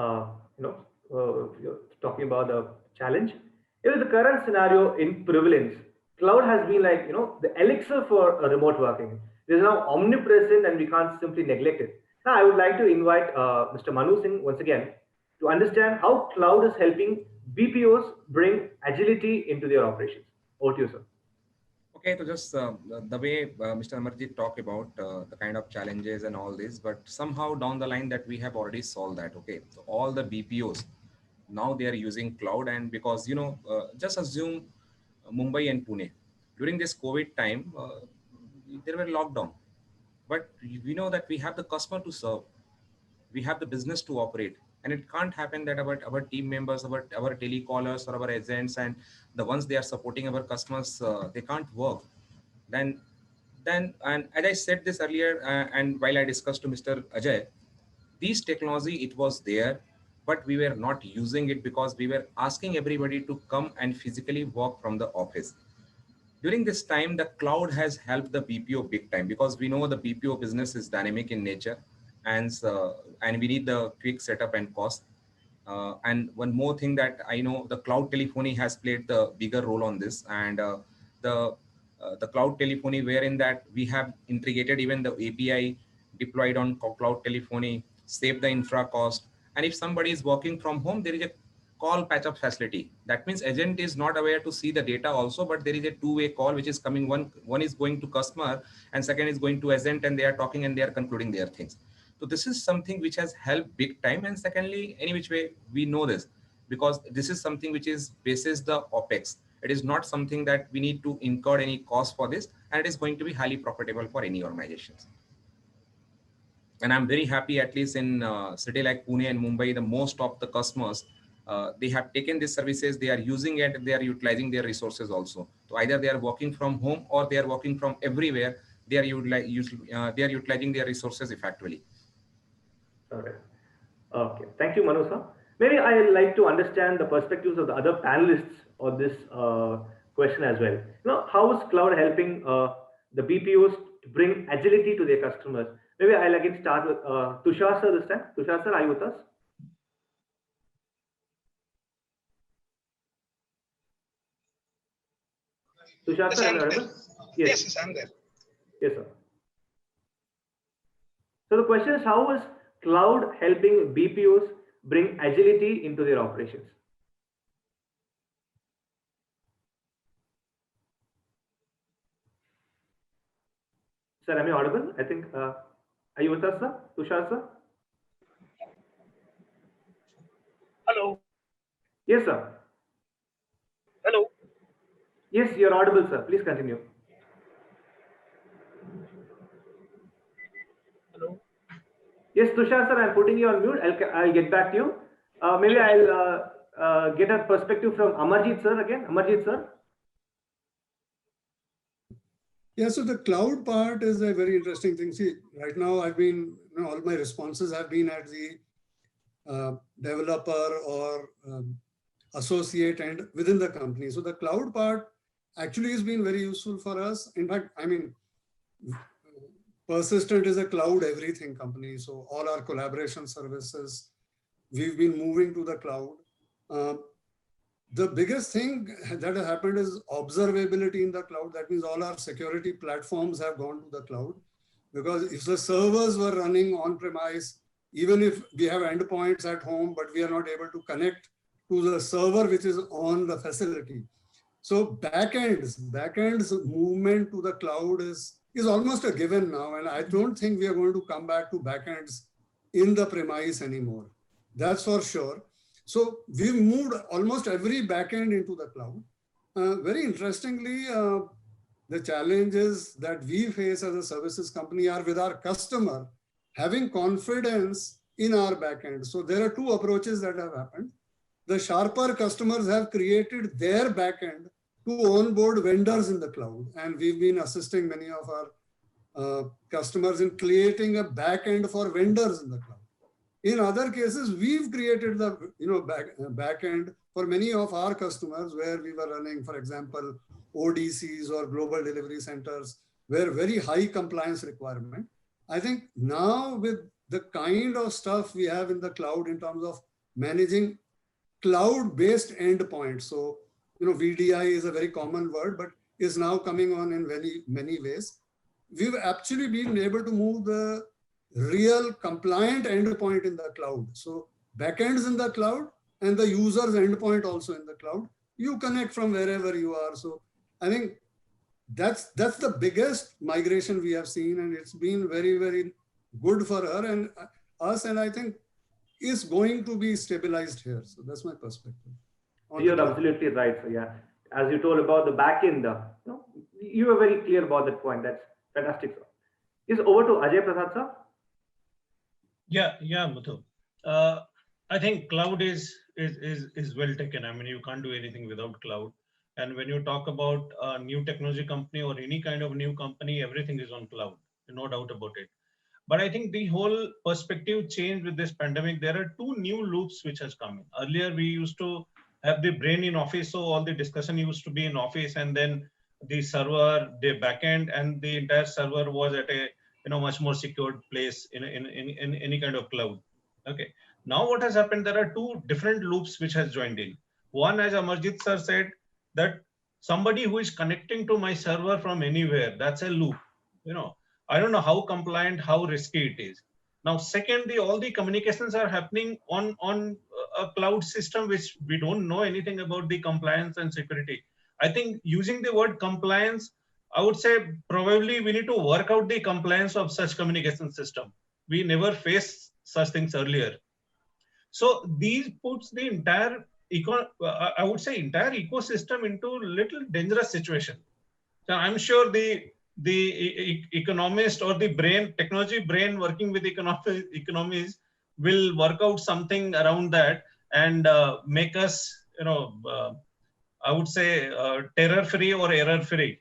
[SPEAKER 1] You're talking about the challenge. In the current scenario in prevalence, cloud has been like, the elixir for remote working. It is now omnipresent and we can't simply neglect it. Now, I would like to invite Mr. Manu Singh once again to understand how cloud is helping BPOs bring agility into their operations. Over to you, sir.
[SPEAKER 4] Okay, so just the way Mr. Amarjit talked about the kind of challenges and all this, but somehow down the line that we have already solved that. Okay, so all the BPOs, now they are using cloud, and because, just assume Mumbai and Pune. During this COVID time, there were lockdown. But we know that we have the customer to serve. We have the business to operate. And it can't happen that our team members, our telecallers or our agents and the ones they are supporting our customers, they can't work. Then, and as I said this earlier, and while I discussed to Mr. Ajay, These technology, it was there, but we were not using it because we were asking everybody to come and physically work from the office. During this time, the cloud has helped the BPO big time, because we know the BPO business is dynamic in nature, and we need the quick setup and cost. And one more thing that I know, the cloud telephony has played the bigger role on this, and the the cloud telephony, wherein that we have integrated even the API deployed on cloud telephony, save the infra cost. And if somebody is working from home, there is a call patch up facility. That means agent is not aware to see the data also, but there is a two-way call which is coming. One is going to customer and second is going to agent, and they are talking and they are concluding their things. So this is something which has helped big time. And secondly, any which way we know this, because this is something which is basis the OPEX. It is not something that we need to incur any cost for this, and it is going to be highly profitable for any organizations. And I'm very happy, at least in city like Pune and Mumbai, the most of the customers, they have taken these services, they are using it, they are utilizing their resources also. So either they are working from home or they are working from everywhere, they are utilizing their resources effectively.
[SPEAKER 1] All right. Okay. Thank you, Manu sir. Maybe I like to understand the perspectives of the other panelists on this question as well. How is cloud helping the BPOs to bring agility to their customers? Maybe I'll again start with Tushar sir this time. Tushar sir, are you with us? Tushar sir, am I audible?
[SPEAKER 7] Yes, I'm there.
[SPEAKER 1] Yes, sir. So the question is, how is cloud helping BPOs bring agility into their operations? Sir, am I audible? I think, are you with us, sir? Tushar, sir?
[SPEAKER 8] Hello.
[SPEAKER 1] Yes, sir.
[SPEAKER 8] Hello.
[SPEAKER 1] Yes, you're audible, sir. Please continue.
[SPEAKER 8] Hello.
[SPEAKER 1] Yes, Tushar, sir, I'm putting you on mute. I'll get back to you. Maybe I'll get a perspective from Amarjeet, sir, again. Amarjeet, sir.
[SPEAKER 2] Yeah, so the cloud part is a very interesting thing. See, right now I've been, all my responses have been at the developer or associate and within the company. So the cloud part actually has been very useful for us. In fact, I mean, Persistent is a cloud everything company. So all our collaboration services, we've been moving to the cloud. The biggest thing that has happened is observability in the cloud. That means all our security platforms have gone to the cloud, because if the servers were running on premise, even if we have endpoints at home, but we are not able to connect to the server which is on the facility. So backends movement to the cloud is almost a given now. And I don't think we are going to come back to backends in the premise anymore. That's for sure. So we've moved almost every backend into the cloud. Very interestingly, the challenges that we face as a services company are with our customer having confidence in our backend. So there are two approaches that have happened. The sharper customers have created their backend to onboard vendors in the cloud. And we've been assisting many of our customers in creating a backend for vendors in the cloud. In other cases, we've created the backend for many of our customers where we were running, for example, ODCs or global delivery centers, where very high compliance requirement. I think now with the kind of stuff we have in the cloud in terms of managing cloud-based endpoints. So, VDI is a very common word, but is now coming on in many ways. We've actually been able to move the real compliant endpoint in the cloud. So backends in the cloud and the user's endpoint also in the cloud. You connect from wherever you are. So I think that's the biggest migration we have seen, and it's been very, very good for her and us, and I think is going to be stabilized here. So that's my perspective.
[SPEAKER 1] You're absolutely right. So yeah, as you told about the backend, you were very clear about that point. That's fantastic. Sir. Is over to Ajay Prasad, sir.
[SPEAKER 5] Yeah, Muthu. I think cloud is well taken. I mean, you can't do anything without cloud. And when you talk about a new technology company or any kind of new company, everything is on cloud, no doubt about it. But I think the whole perspective changed with this pandemic. There are two new loops which has come in. Earlier, we used to have the brain in office, so all the discussion used to be in office, and then the server, the backend, and the entire server was at a much more secured place in any kind of cloud. Okay. Now what has happened? There are two different loops which has joined in. One, as Amarjit sir said, that somebody who is connecting to my server from anywhere, that's a loop. I don't know how compliant, how risky it is. Now, secondly, all the communications are happening on a cloud system which we don't know anything about the compliance and security. I think using the word compliance, I would say probably we need to work out the compliance of such communication system. We never faced such things earlier. So these puts the entire I would say entire ecosystem into little dangerous situation. So I'm sure the economist or the brain, technology brain working with economies will work out something around that and make us, I would say terror free or error free.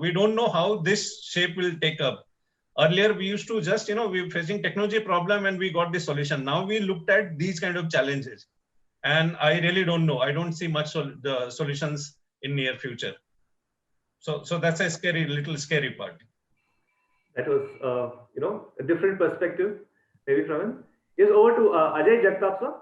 [SPEAKER 5] We don't know how this shape will take up. Earlier, we used to just, we were facing technology problem and we got the solution. Now we looked at these kind of challenges. And I really don't know. I don't see much the solutions in near future. So that's a little scary part.
[SPEAKER 1] That was, a different perspective, maybe from him. Yes, over to Ajay Jagtap, sir.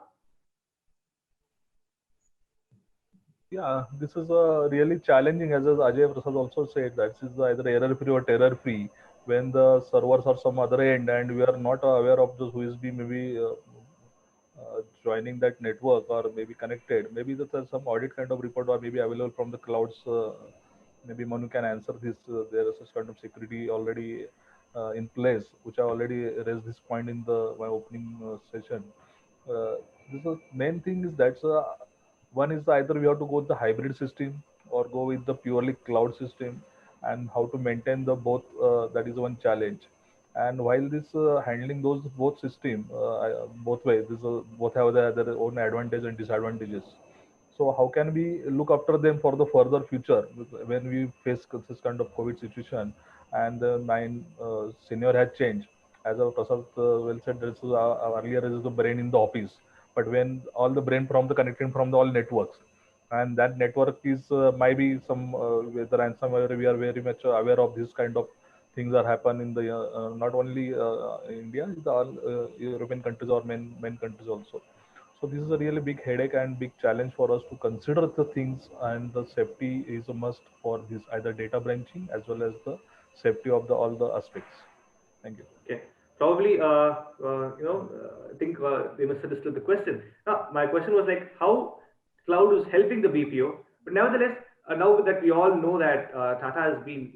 [SPEAKER 6] Yeah, this is really challenging, as Ajay Prasad also said, that this is either error-free or terror-free. When the servers are some other end and we are not aware of those who is maybe joining that network or maybe connected, maybe there's some audit kind of report or maybe available from the clouds. Maybe Manu can answer this. There is such kind of security already in place, which I already raised this point in my opening session. The main thing is that one is either we have to go with the hybrid system or go with the purely cloud system, and how to maintain the both. That is one challenge. And while this handling those both system both ways, both have their own advantages and disadvantages. So how can we look after them for the further future when we face this kind of COVID situation? And my senior has changed. As Prasad well said, earlier is the brain in the office, but when all the brain from the connecting from the all networks, and that network is might be some with the ransomware. We are very much aware of this kind of things are happen in the not only India, the all European countries or main countries also. So this is a really big headache and big challenge for us to consider the things, and the safety is a must for this either data branching as well as the safety of all the aspects. Thank you.
[SPEAKER 1] Okay. Probably, I think they misunderstood the question. My question was like how cloud is helping the BPO, but nevertheless, now that we all know that Tata has been,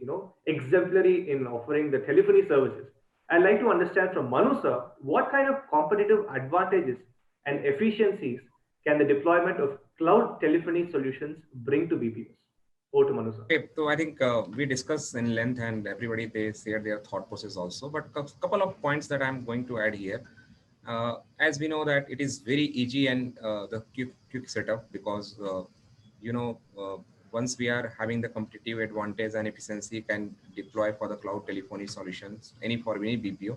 [SPEAKER 1] exemplary in offering the telephony services, I'd like to understand from Manu sir, what kind of competitive advantages and efficiencies can the deployment of cloud telephony solutions bring to BPOs? Over to Manu sir.
[SPEAKER 4] Okay, so I think we discussed in length and everybody, they shared their thought process also, but a couple of points that I'm going to add here. As we know that it is very easy and the quick setup, because, once we are having the competitive advantage and efficiency can deploy for the cloud telephony solutions, for any BPO,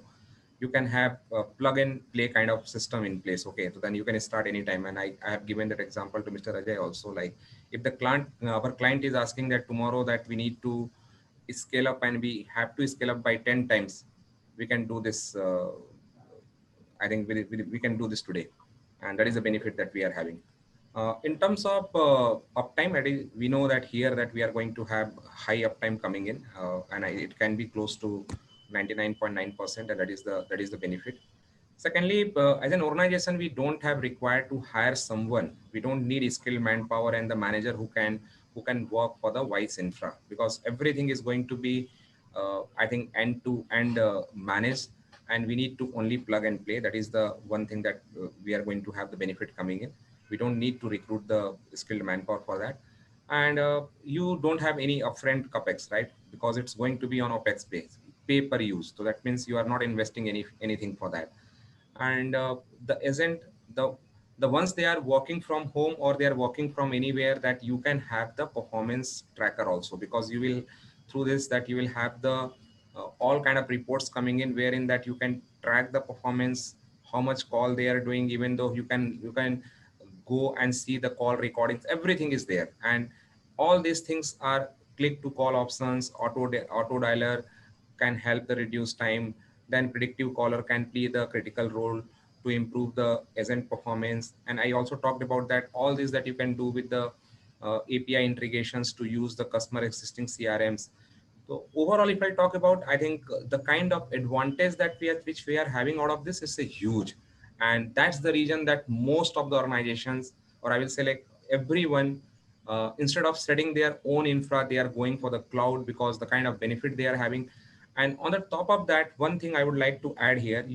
[SPEAKER 4] you can have a plug and play kind of system in place. Okay, so then you can start anytime. And I have given that example to Mr. Ajay also. Like if the client, our client is asking that tomorrow that we need to scale up and we have to scale up by 10 times, we can do this. I think we can do this today. And that is the benefit that we are having. In terms of uptime, we know that here that we are going to have high uptime coming in, and it can be close to 99.9%, and that is the benefit. Secondly, as an organization, we don't have required to hire someone. We don't need skilled manpower and the manager who can work for the voice infra, because everything is going to be, I think, end to end managed, and we need to only plug and play. That is the one thing that we are going to have the benefit coming in. We don't need to recruit the skilled manpower for that. And you don't have any upfront capex, right? Because it's going to be on OPEX base, pay per use. So that means you are not investing anything for that. And the ones they are working from home or they are working from anywhere, that you can have the performance tracker also, because you will, through this, that you will have the all kind of reports coming in, wherein that you can track the performance, how much call they are doing, even though you can go and see the call recordings, everything is there. And all these things are click to call options, auto dialer can help the reduce time, then predictive caller can play the critical role to improve the agent performance. And I also talked about that all this that you can do with the API integrations to use the customer existing CRMs. So overall, if I talk about, I think the kind of advantage that which we are having out of this is a huge, and that's the reason that most of the organizations, or I will say like everyone, instead of setting their own infra, they are going for the cloud because the kind of benefit they are having. And on the top of that, one thing I would like to add here,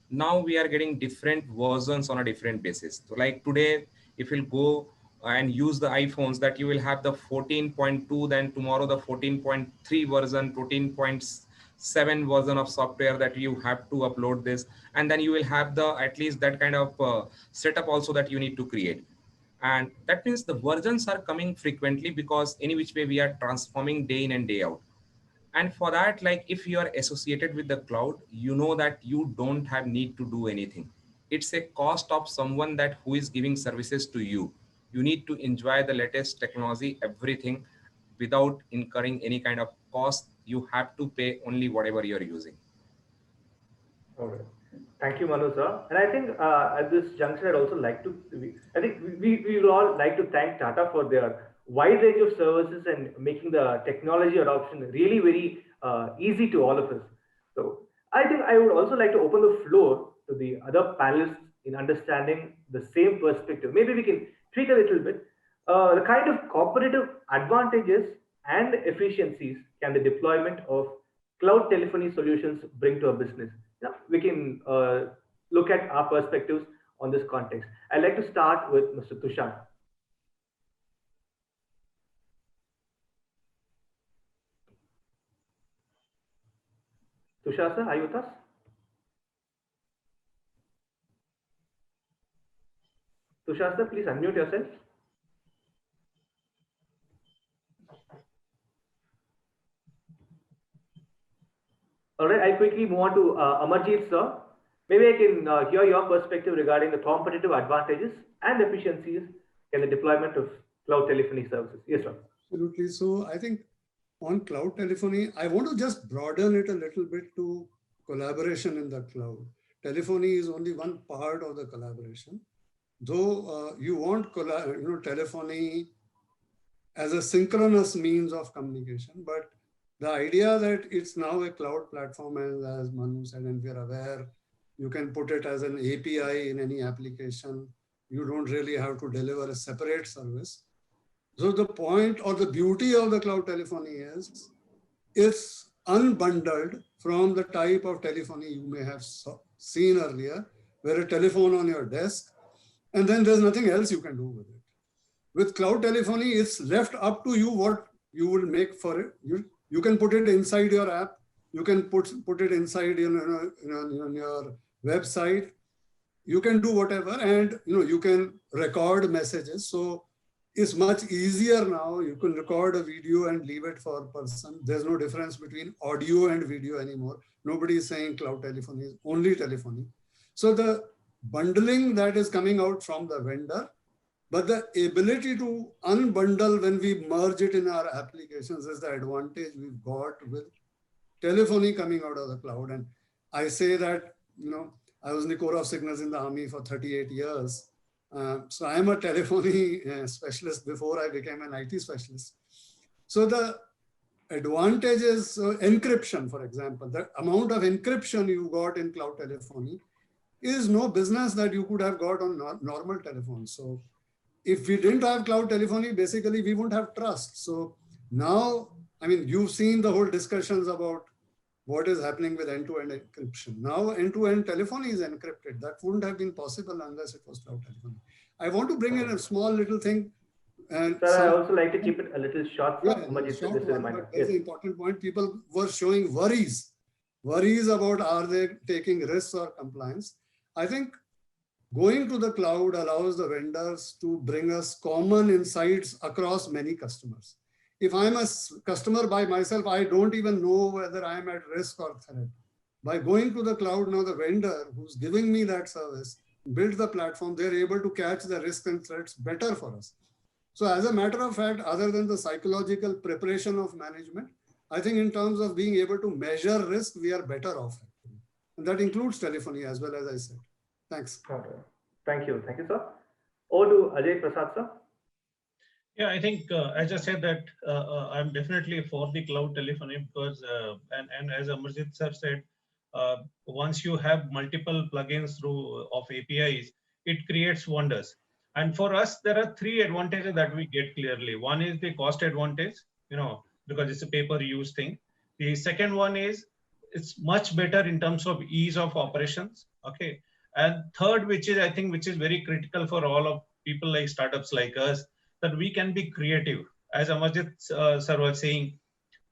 [SPEAKER 4] now we are getting different versions on a different basis. So like today, if you'll go and use the iPhones, that you will have the 14.2, then tomorrow the 14.3 version, 14.7 version of software that you have to upload this, and then you will have the at least that kind of setup also that you need to create. And that means the versions are coming frequently because any which way we are transforming day in and day out. And for that, like if you are associated with the cloud, you know that you don't have need to do anything. It's a cost of someone that who is giving services to you. You need to enjoy the latest technology, everything, without incurring any kind of cost. You have to pay only whatever you're using.
[SPEAKER 1] All right. Thank you, Manu sir. And I think at this juncture, I'd also like to, I think we will all like to thank Tata for their wide range of services and making the technology adoption really very easy to all of us. So I think I would also like to open the floor to the other panelists in understanding the same perspective. Maybe we can tweak a little bit. The kind of competitive advantages and efficiencies can the deployment of cloud telephony solutions bring to a business? Yeah, we can look at our perspectives on this context. I'd like to start with Mr. Tushar. Tushar sir, are you with us? Tushar sir, please unmute yourself. All right, I quickly move on to Amarjeet sir. Maybe I can hear your perspective regarding the competitive advantages and efficiencies in the deployment of cloud telephony services. Yes, sir.
[SPEAKER 2] Absolutely. So I think on cloud telephony, I want to just broaden it a little bit to collaboration in the cloud. Telephony is only one part of the collaboration. Though you want telephony as a synchronous means of communication, but the idea that it's now a cloud platform, as Manu said, and we're aware, you can put it as an API in any application. You don't really have to deliver a separate service. So the point or the beauty of the cloud telephony is it's unbundled from the type of telephony you may have seen earlier, where a telephone on your desk, and then there's nothing else you can do with it. With cloud telephony, it's left up to you what you will make for it. You can put it inside your app. You can put it inside your website. You can do whatever, and you can record messages. So it's much easier now. You can record a video and leave it for a person. There's no difference between audio and video anymore. Nobody is saying cloud telephony is only telephony. So the bundling that is coming out from the vendor, but the ability to unbundle when we merge it in our applications is the advantage we've got with telephony coming out of the cloud. And I say that, I was in the Corps of Signals in the Army for 38 years. So I'm a telephony specialist before I became an IT specialist. So the advantage is encryption, for example. The amount of encryption you got in cloud telephony is no business that you could have got on normal telephones. So if we didn't have cloud telephony, basically we wouldn't have trust. So now, you've seen the whole discussions about what is happening with end-to-end encryption. Now end-to-end telephony is encrypted. That wouldn't have been possible unless it was cloud telephony. I want to bring in a small little thing. And
[SPEAKER 1] sir, I also like to keep it a little short.
[SPEAKER 2] Yeah, short one, that's an important point. People were showing worries about are they taking risks or compliance. I think going to the cloud allows the vendors to bring us common insights across many customers. if I'm a customer by myself, I don't even know whether I'm at risk or threat. By going to the cloud now, the vendor who's giving me that service, build the platform, they're able to catch the risks and threats better for us. So as a matter of fact, other than the psychological preparation of management, I think in terms of being able to measure risk, we are better off. And that includes telephony as well, as I said. Thanks.
[SPEAKER 1] Okay. Thank you. Thank you, sir. Over to Ajay Prasad, sir.
[SPEAKER 5] Yeah, I think as I said that I'm definitely for the cloud telephony because, and as Amarjit sir said, once you have multiple plugins through of APIs, it creates wonders. And for us, there are three advantages that we get clearly. One is the cost advantage, because it's a pay-per-use thing. The second one is it's much better in terms of ease of operations. Okay. And third, which is I think which is very critical for all of people like startups like us, that we can be creative. As Amarjit sir was saying,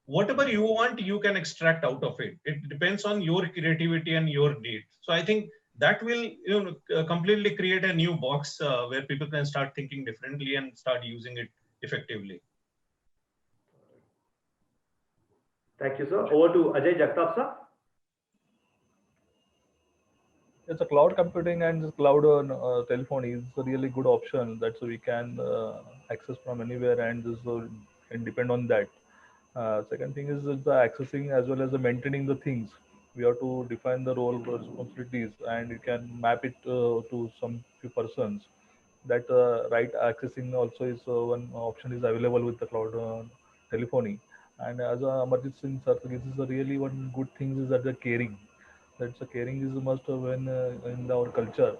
[SPEAKER 5] whatever you want, you can extract out of it. It depends on your creativity and your need. So I think that will completely create a new box where people can start thinking differently and start using it effectively.
[SPEAKER 1] Thank you, sir. Over to Ajay Jagtap, sir.
[SPEAKER 6] It's a cloud computing and just cloud telephony is a really good option that so we can access from anywhere and just can depend on that. Second thing is the accessing as well as the maintaining the things. We have to define the role responsibilities and you can map it to some few persons. That right accessing also is one option is available with the cloud telephony. And as Amarjit Singh sir, this is a really one good thing is that the caring. That's a caring is a must when in our culture,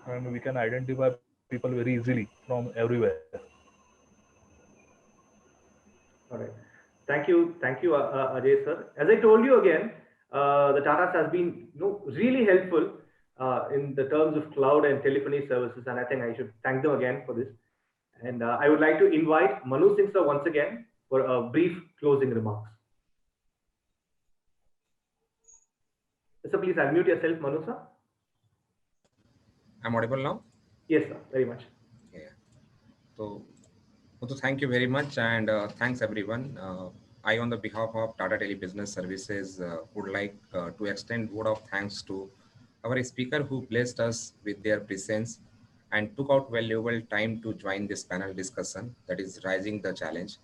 [SPEAKER 6] and we can identify people very easily from everywhere.
[SPEAKER 1] All right. Thank you, Ajay sir. As I told you again, the Tatas has been really helpful in the terms of cloud and telephony services, and I think I should thank them again for this. And I would like to invite Manu Singh sir once again for a brief closing remarks. So please unmute yourself, Manu sir.
[SPEAKER 4] I'm audible now?
[SPEAKER 1] Yes, sir. Very much.
[SPEAKER 4] Yeah. So thank you very much, and thanks everyone. I, on the behalf of Tata Tele Business Services, would like to extend word of thanks to our speaker who blessed us with their presence and took out valuable time to join this panel discussion that is Rising the Challenge.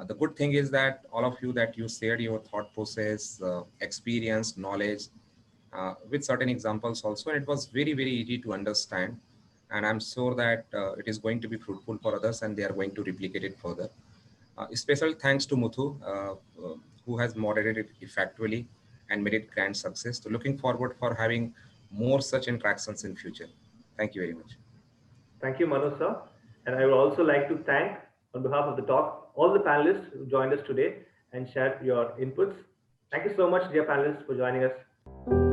[SPEAKER 4] The good thing is that all of you that you shared your thought process, experience, knowledge with certain examples also, and it was very, very easy to understand. And I'm sure that it is going to be fruitful for others and they are going to replicate it further. Special thanks to Muthu, who has moderated it effectively and made it grand success. So looking forward for having more such interactions in future. Thank you very much.
[SPEAKER 1] Thank you, Manu sir. And I would also like to thank, on behalf of the talk, all the panelists who joined us today and shared your inputs. Thank you so much, dear panelists, for joining us.